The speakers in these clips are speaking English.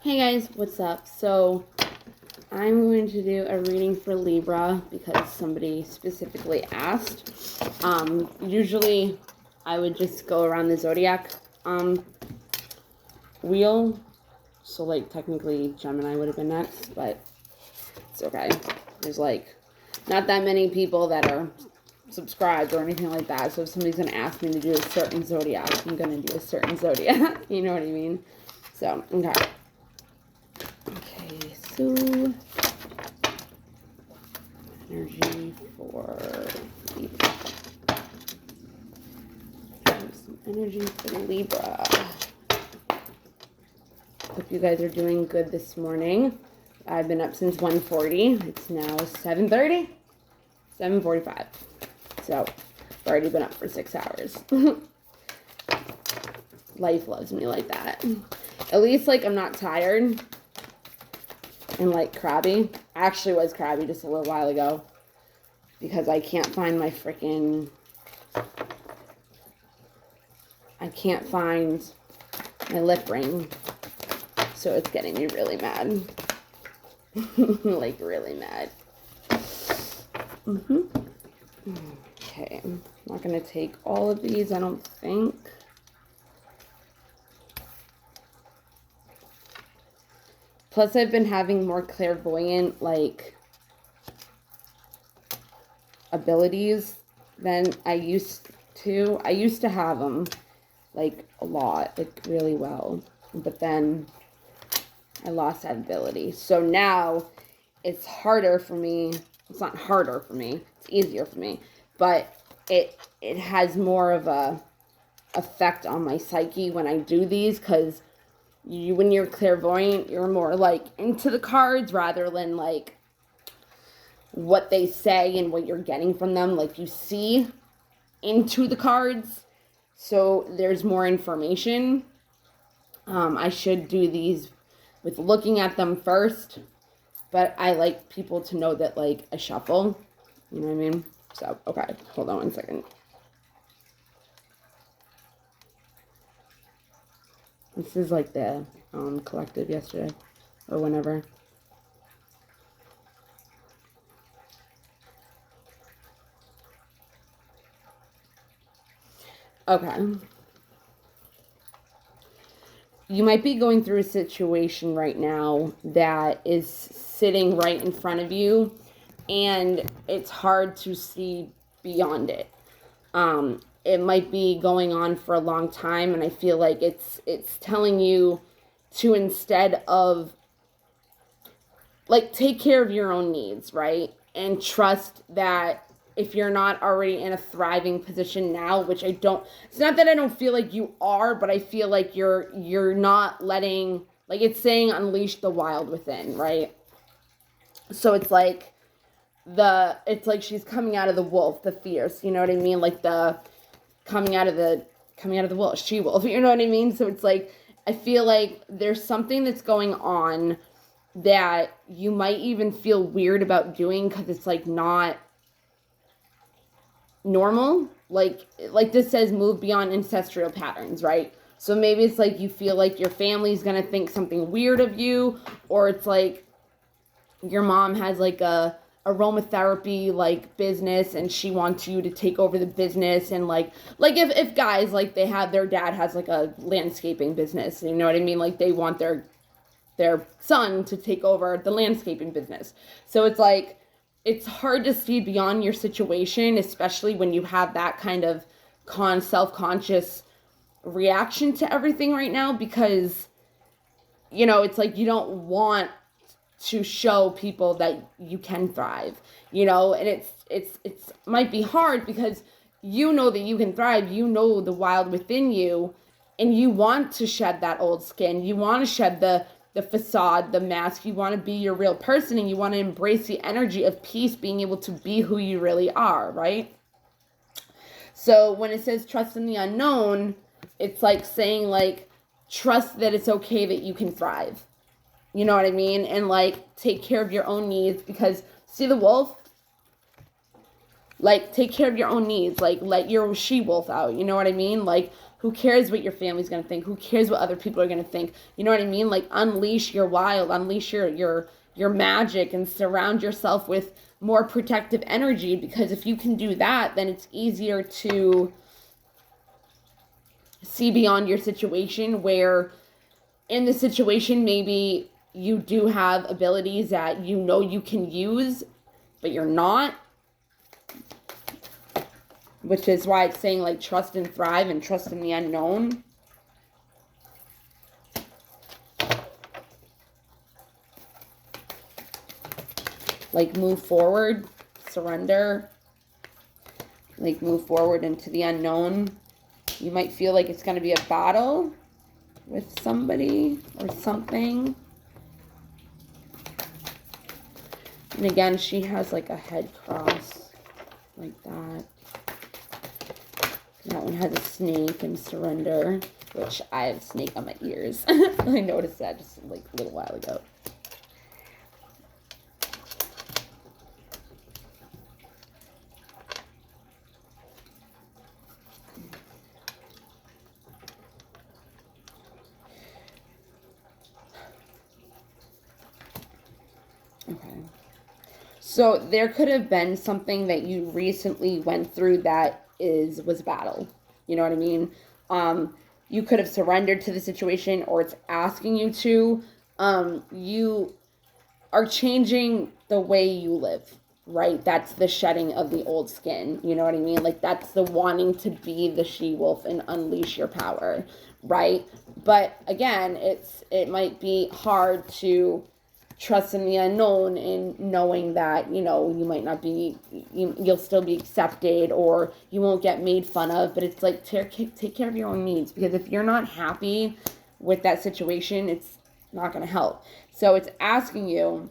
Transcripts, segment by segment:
Hey guys, what's up? So I'm going to do a reading for Libra because somebody specifically asked. Usually I would just go around the zodiac wheel. So like technically Gemini would have been next, but it's okay. There's like not that many people that are subscribed or anything like that. So if somebody's gonna ask me to do a certain zodiac, I'm gonna do a certain zodiac. You know what I mean? So okay. Okay, so energy for Libra. Some energy for Libra. Hope you guys are doing good this morning. I've been up since 1:40. It's now 7:30, 7:45. So I've already been up for 6 hours. Life loves me like that. At least like I'm not tired and like crabby. I actually was crabby just a little while ago because I can't find my freaking, I can't find my lip ring. So it's getting me really mad. Like really mad. Okay, I'm not gonna take all of these, I don't think. Plus, I've been having more clairvoyant, like, abilities than I used to. I used to have them, like, a lot, like, really well. But then I lost that ability. So now it's harder for me. It's not harder for me. It's easier for me. But it has more of a effect on my psyche when I do these because when you're clairvoyant, you're more like into the cards rather than like what they say and what you're getting from them. Like you see into the cards, so there's more information. I should do these with looking at them first, but I like people to know that like I shuffle. You know what I mean? So, okay, hold on one second. This is like the collective yesterday or whenever. Okay. You might be going through a situation right now that is sitting right in front of you and it's hard to see beyond it. It might be going on for a long time, and I feel like it's telling you to, instead of like, take care of your own needs, right? And trust that if you're not already in a thriving position now, which I don't, it's not that I don't feel like you are, but I feel like you're not letting, like it's saying unleash the wild within, right? So it's like she's coming out of the wolf, the fierce, you know what I mean? Like the coming out of the wolf, she-wolf, you know what I mean? So it's like, I feel like there's something that's going on that you might even feel weird about doing because it's like not normal. Like this says, move beyond ancestral patterns, right? So maybe it's like you feel like your family's gonna think something weird of you, or it's like your mom has like a aromatherapy like business and she wants you to take over the business, and like if guys like they have, their dad has like a landscaping business, you know what I mean? Like they want their son to take over the landscaping business. So it's like it's hard to see beyond your situation, especially when you have that kind of self-conscious reaction to everything right now, because you know, it's like you don't want to show people that you can thrive, you know, and it's might be hard because you know that you can thrive, you know the wild within you, and you want to shed that old skin, you want to shed the facade, the mask, you want to be your real person, and you want to embrace the energy of peace, being able to be who you really are, right? So when it says trust in the unknown, it's like saying like trust that it's okay that you can thrive. You know what I mean? And like take care of your own needs, because see the wolf? Like take care of your own needs. Like let your she-wolf out. You know what I mean? Like Who cares what your family's going to think? Who cares what other people are going to think? You know what I mean? Like, unleash your wild, unleash your magic, and surround yourself with more protective energy, because if you can do that, then it's easier to see beyond your situation, where in the situation maybe you do have abilities that you know you can use, but you're not. Which is why it's saying, like, trust and thrive and trust in the unknown. Like, move forward, surrender. Like, move forward into the unknown. You might feel like it's going to be a battle with somebody or something. And again, she has like a head cross like that. That one has a snake and surrender, which I have a snake on my ears. I noticed that just like a little while ago. Okay. So there could have been something that you recently went through that was battle. You know what I mean? You could have surrendered to the situation, or it's asking you to. You are changing the way you live, right? That's the shedding of the old skin. You know what I mean? Like, that's the wanting to be the she-wolf and unleash your power, right? But again, it might be hard to trust in the unknown, and knowing that, you know, you might not be, you'll still be accepted, or you won't get made fun of. But it's like, take care of your own needs, because if you're not happy with that situation, it's not going to help. So it's asking you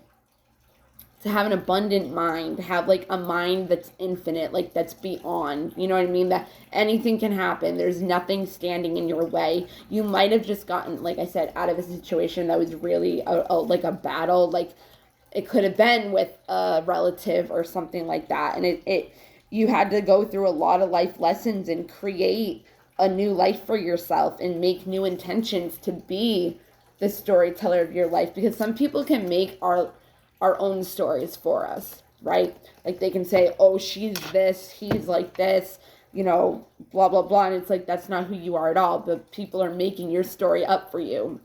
to have an abundant mind, to have like a mind that's infinite, like that's beyond, you know what I mean? That anything can happen. There's nothing standing in your way. You might have just gotten, like I said, out of a situation that was really like a battle. Like, it could have been with a relative or something like that. And you had to go through a lot of life lessons and create a new life for yourself and make new intentions to be the storyteller of your life. Because some people can make our own stories for us, right? Like, they can say, oh, she's this, he's like this, you know, blah, blah, blah. And it's like, that's not who you are at all. But people are making your story up for you.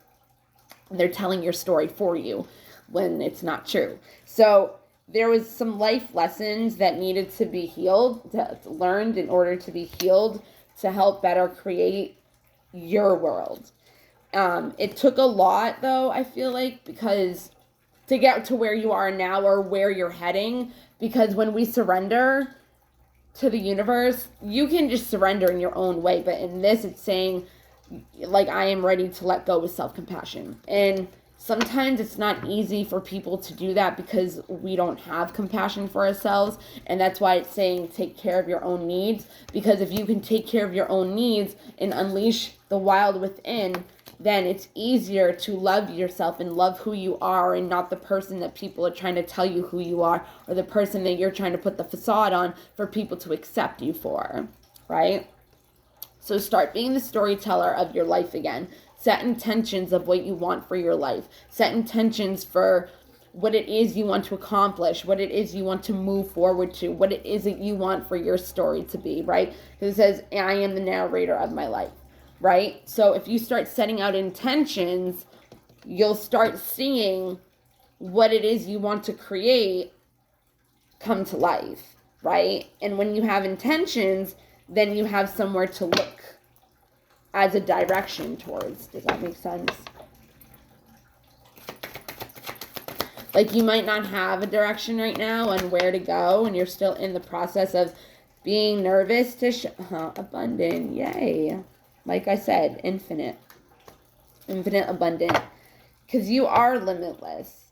They're telling your story for you when it's not true. So there was some life lessons that needed to be healed, learned in order to be healed, to help better create your world. It took a lot, though, I feel like, because to get to where you are now, or where you're heading. Because when we surrender to the universe, you can just surrender in your own way. But in this, it's saying, like, I am ready to let go with self-compassion. And sometimes it's not easy for people to do that, because we don't have compassion for ourselves. And that's why it's saying, take care of your own needs. Because if you can take care of your own needs and unleash the wild within, then it's easier to love yourself and love who you are, and not the person that people are trying to tell you who you are, or the person that you're trying to put the facade on for people to accept you for, right? So start being the storyteller of your life again. Set intentions of what you want for your life. Set intentions for what it is you want to accomplish, what it is you want to move forward to, what it is that you want for your story to be, right? Because it says, I am the narrator of my life. Right? So if you start setting out intentions, you'll start seeing what it is you want to create come to life, right? And when you have intentions, then you have somewhere to look as a direction towards. Does that make sense? Like, you might not have a direction right now on where to go, and you're still in the process of being nervous to abundant. Yay. Like I said, infinite, abundant, because you are limitless,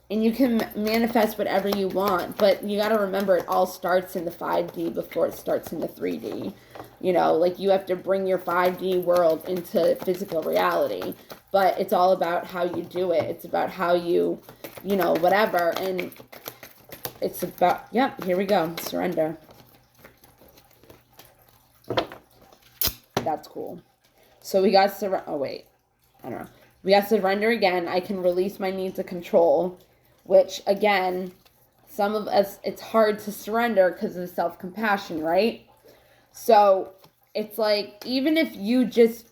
and you can manifest whatever you want. But you got to remember, it all starts in the 5D before it starts in the 3D. You know, like, you have to bring your 5D world into physical reality. But it's all about how you do it. It's about how you know, whatever. And it's about, yep, here we go, surrender. That's cool. So we got oh wait, I don't know. We got surrender again. I can release my need to control, which again, some of us, it's hard to surrender because of self-compassion, right? So it's like, even if you just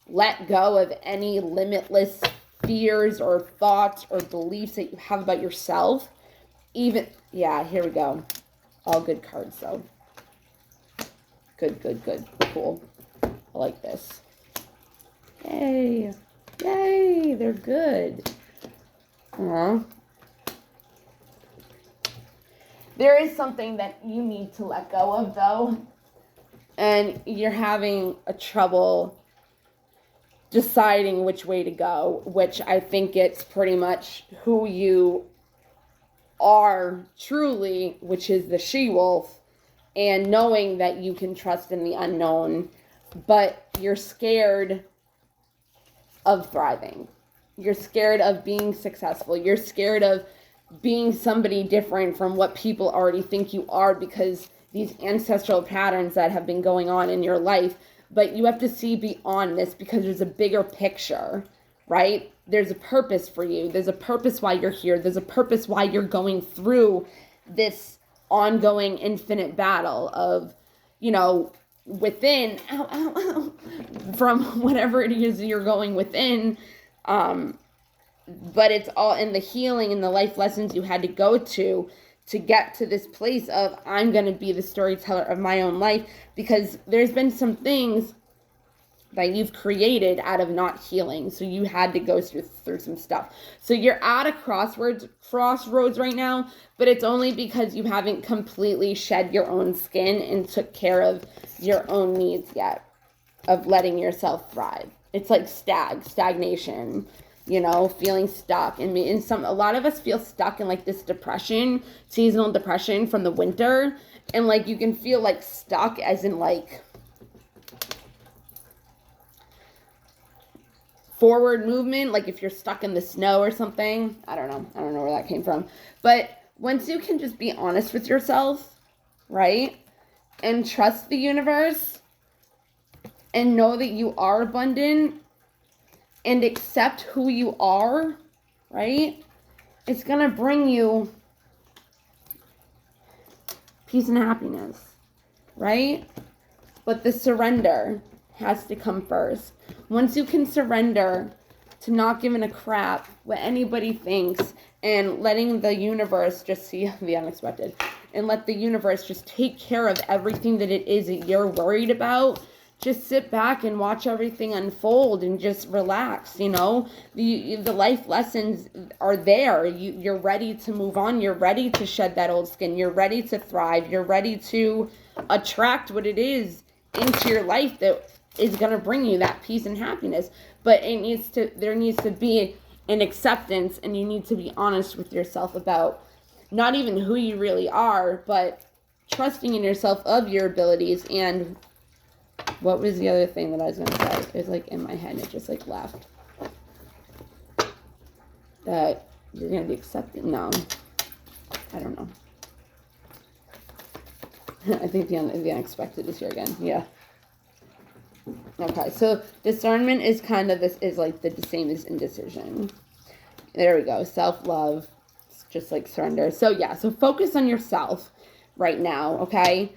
let go of any limitless fears or thoughts or beliefs that you have about yourself, even, yeah, here we go. All good cards, though. Good. Cool. I like this. Yay. Yay, they're good. There is something that you need to let go of, though. And you're having a trouble deciding which way to go, which I think it's pretty much who you are truly, which is the she-wolf, and knowing that you can trust in the unknown, but you're scared of thriving. You're scared of being successful. You're scared of being somebody different from what people already think you are, because these ancestral patterns that have been going on in your life. But you have to see beyond this, because there's a bigger picture, right? There's a purpose for you. There's a purpose why you're here. There's a purpose why you're going through this ongoing infinite battle of, within, from whatever it is you're going within. But it's all in the healing and the life lessons you had to go to get to this place of, I'm going to be the storyteller of my own life, because there's been some things that you've created out of not healing. So you had to go through some stuff. So you're at a crossroads right now, but it's only because you haven't completely shed your own skin and took care of your own needs yet, of letting yourself thrive. It's like stagnation. Feeling stuck. And a lot of us feel stuck in like this depression, seasonal depression from the winter. And like, you can feel like stuck as in like forward movement. Like if you're stuck in the snow or something. I don't know where that came from. But once you can just be honest with yourself, right? And trust the universe and know that you are abundant, and accept who you are, right? It's going to bring you peace and happiness, right? But the surrender has to come first. Once you can surrender to not giving a crap what anybody thinks, and letting the universe just see the unexpected, and let the universe just take care of everything that it is that you're worried about, just sit back and watch everything unfold and just relax. The life lessons are there. You're ready to move on. You're ready to shed that old skin. You're ready to thrive. You're ready to attract what it is into your life that is going to bring you that peace and happiness. But there needs to be an acceptance, and you need to be honest with yourself about not even who you really are, but trusting in yourself of your abilities. And what was the other thing that I was going to say? It was like in my head, it just like left. That you're going to be accepted. No. I don't know. I think the unexpected is here again. Yeah. Okay, so discernment is kind of this, is like the same as indecision. There we go. Self-love. It's just like surrender. So yeah, so focus on yourself right now, okay?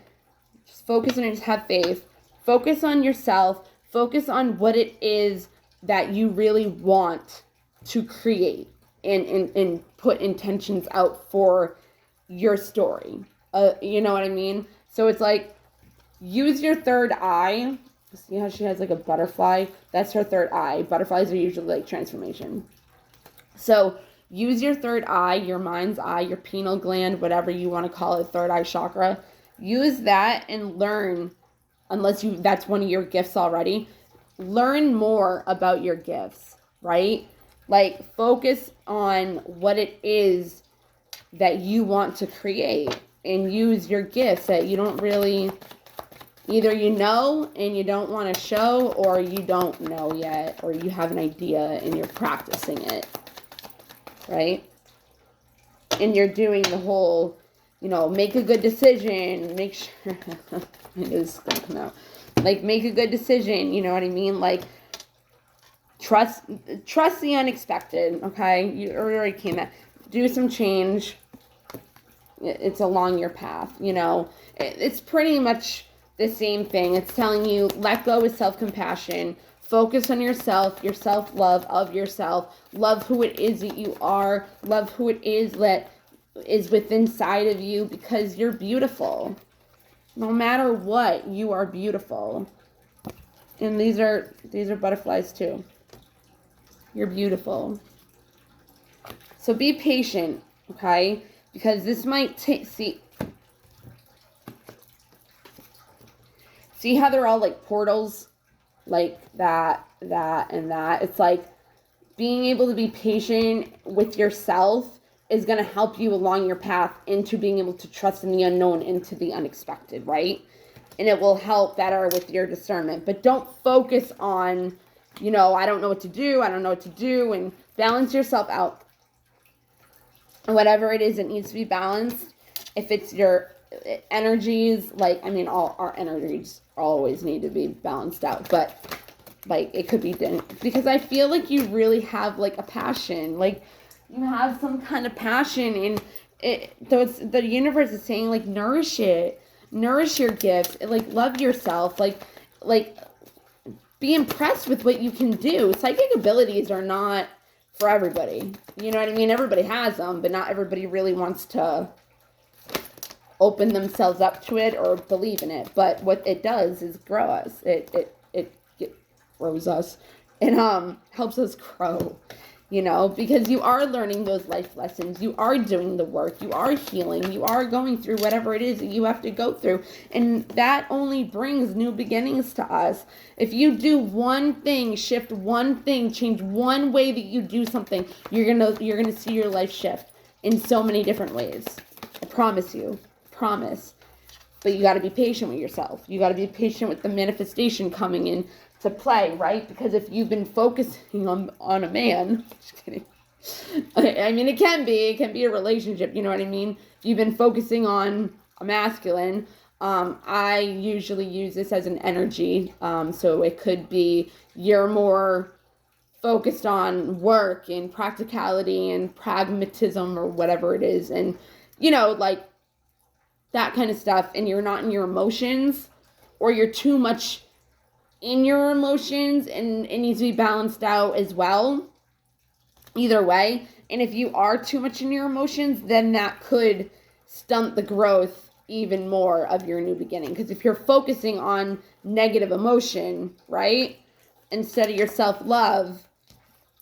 Just focus on it. Just have faith. Focus on yourself. Focus on what it is that you really want to create, and put intentions out for your story. You know what I mean? So it's like, use your third eye. See how she has like a butterfly? That's her third eye. Butterflies are usually like transformation. So use your third eye, your mind's eye, your pineal gland, whatever you want to call it, third eye chakra. Use that and learn. Unless that's one of your gifts already, learn more about your gifts, right? Like, focus on what it is that you want to create, and use your gifts that you don't really, either you know and you don't want to show, or you don't know yet, or you have an idea and you're practicing it, right? And you're doing the whole, make a good decision, make sure, it is going to come out. Like, make a good decision, you know what I mean? Like, Trust the unexpected, okay? You already came that. Do some change. It's along your path, you know. It's pretty much the same thing. It's telling you, let go with self-compassion. Focus on yourself, your self-love of yourself. Love who it is that you are. Love who it is that is within inside of you, because you're beautiful. No matter what, you are beautiful. And these are butterflies too. You're beautiful. So be patient, okay? Because this might take, see how they're all like portals? Like that, and that. It's like being able to be patient with yourself is going to help you along your path into being able to trust in the unknown, into the unexpected, right? And it will help better with your discernment. But don't focus on, you know, I don't know what to do, and balance yourself out. And whatever it is, it needs to be balanced. If it's your energies, like, I mean, all our energies always need to be balanced out, but like it could be because I feel like you really have like a passion, like you have some kind of passion in it. So the universe is saying, like, nourish it, nourish your gifts, like love yourself, like be impressed with what you can do. Psychic abilities are not for everybody, you know what I mean? Everybody has them, but not everybody really wants to open themselves up to it or believe in it. But what it does is grow us. It grows us and helps us grow, you know, because you are learning those life lessons. You are doing the work. You are healing. You are going through whatever it is that you have to go through. And that only brings new beginnings to us. If you do one thing, shift one thing, change one way that you do something, you're gonna see your life shift in so many different ways. I promise you. Promise. But you got to be patient with yourself. You got to be patient with the manifestation coming in to play, right? Because if you've been focusing on a man, just kidding. I mean, it can be a relationship, you know what I mean? If you've been focusing on a masculine, I usually use this as an energy. So it could be you're more focused on work and practicality and pragmatism or whatever it is. And, you know, like, that kind of stuff, and you're not in your emotions, or you're too much in your emotions, and it needs to be balanced out as well. Either way. And if you are too much in your emotions, then that could stunt the growth even more of your new beginning. Because if you're focusing on negative emotion, right, instead of your self-love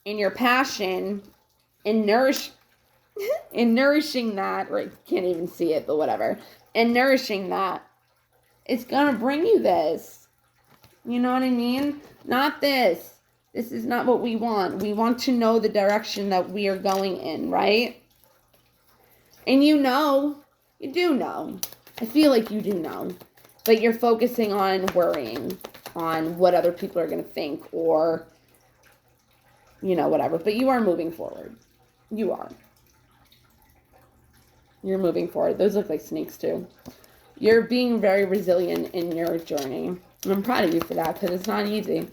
and your passion and nourishing that, or I can't even see it, but whatever, and nourishing that, it's gonna bring you this. You know what I mean? Not this. This is not what we want. We want to know the direction that we are going in, right? And you do know. I feel like you do know. But you're focusing on worrying, on what other people are gonna think, or, you know, whatever. But you are moving forward. You are. You're moving forward. Those look like snakes too. You're being very resilient in your journey. And I'm proud of you for that, because it's not easy.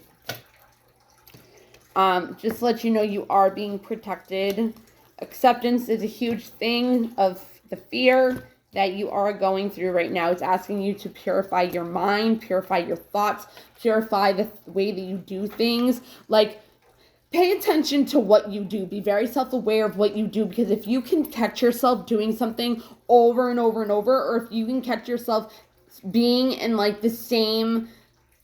Just to let you know, you are being protected. Acceptance is a huge thing of the fear that you are going through right now. It's asking you to purify your mind, purify your thoughts, purify the way that you do things. Like, pay attention to what you do. Be very self-aware of what you do, because if you can catch yourself doing something over and over and over, or if you can catch yourself being in like the same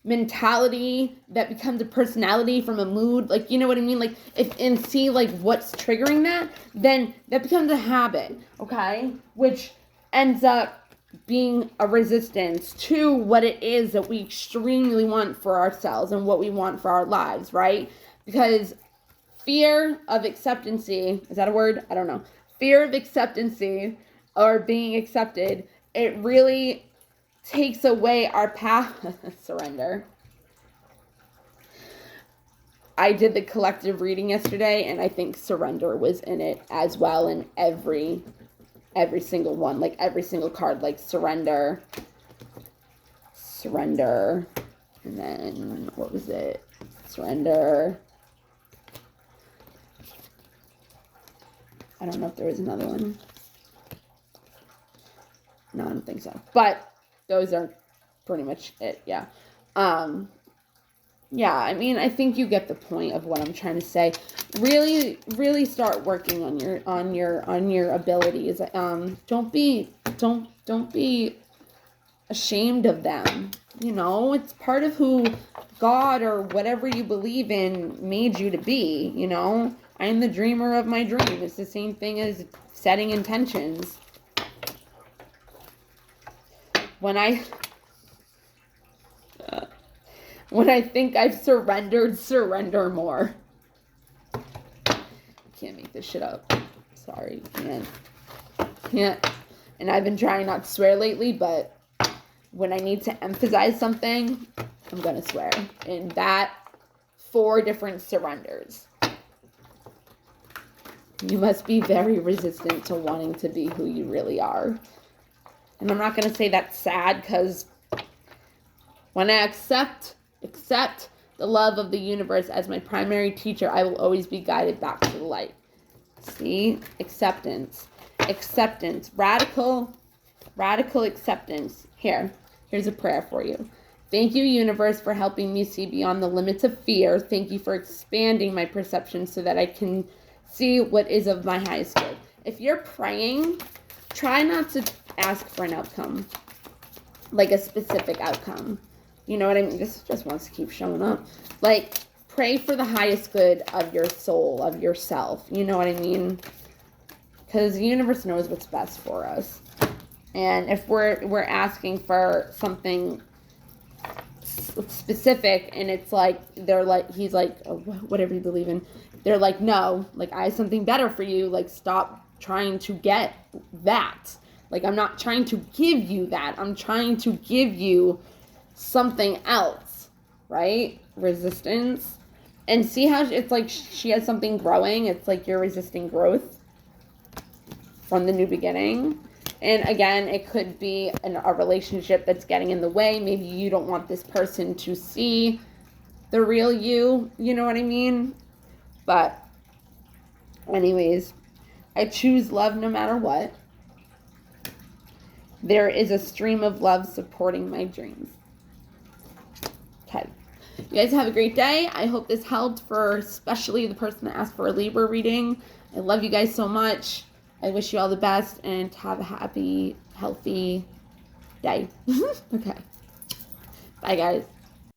mentality that becomes a personality from a mood, like, you know what I mean? Like, and see like what's triggering that, then that becomes a habit, okay? Which ends up being a resistance to what it is that we extremely want for ourselves and what we want for our lives, right? Because fear of acceptancy, is that a word? I don't know. Fear of acceptancy or being accepted, it really takes away our path. Surrender. I did the collective reading yesterday, and I think surrender was in it as well, in every single one, like every single card, like surrender, and then what was it? Surrender. I don't know if there was another one. No, I don't think so. But those are pretty much it. Yeah. Yeah, I mean, I think you get the point of what I'm trying to say. Really, really start working on your abilities. Don't be ashamed of them. You know, it's part of who God or whatever you believe in made you to be. You know, I'm the dreamer of my dream. It's the same thing as setting intentions. When I think I've surrendered, surrender more. Can't make this shit up. Sorry, can't. And I've been trying not to swear lately, but when I need to emphasize something, I'm gonna swear. And that 4 different surrenders. You must be very resistant to wanting to be who you really are. And I'm not gonna say that's sad, because when I accept the love of the universe as my primary teacher, I will always be guided back to the light. See? Acceptance. Radical acceptance. Here's a prayer for you. Thank you, universe, for helping me see beyond the limits of fear. Thank you for expanding my perception so that I can see what is of my highest good. If you're praying, try not to ask for an outcome, like a specific outcome. You know what I mean? This just wants to keep showing up. Like, pray for the highest good of your soul, of yourself. You know what I mean? Because the universe knows what's best for us. And if we're asking for something specific, and it's like, he's like, oh, whatever you believe in, they're like, no, like, I have something better for you. Like, stop trying to get that. Like, I'm not trying to give you that. I'm trying to give you something else, right? Resistance. And see how it's like she has something growing. It's like you're resisting growth from the new beginning. And again, it could be a relationship that's getting in the way. Maybe you don't want this person to see the real you. You know what I mean? But anyways, I choose love no matter what. There is a stream of love supporting my dreams. Okay. You guys have a great day. I hope this helped for especially the person that asked for a Libra reading. I love you guys so much. I wish you all the best and have a happy, healthy day. Okay. Bye, guys.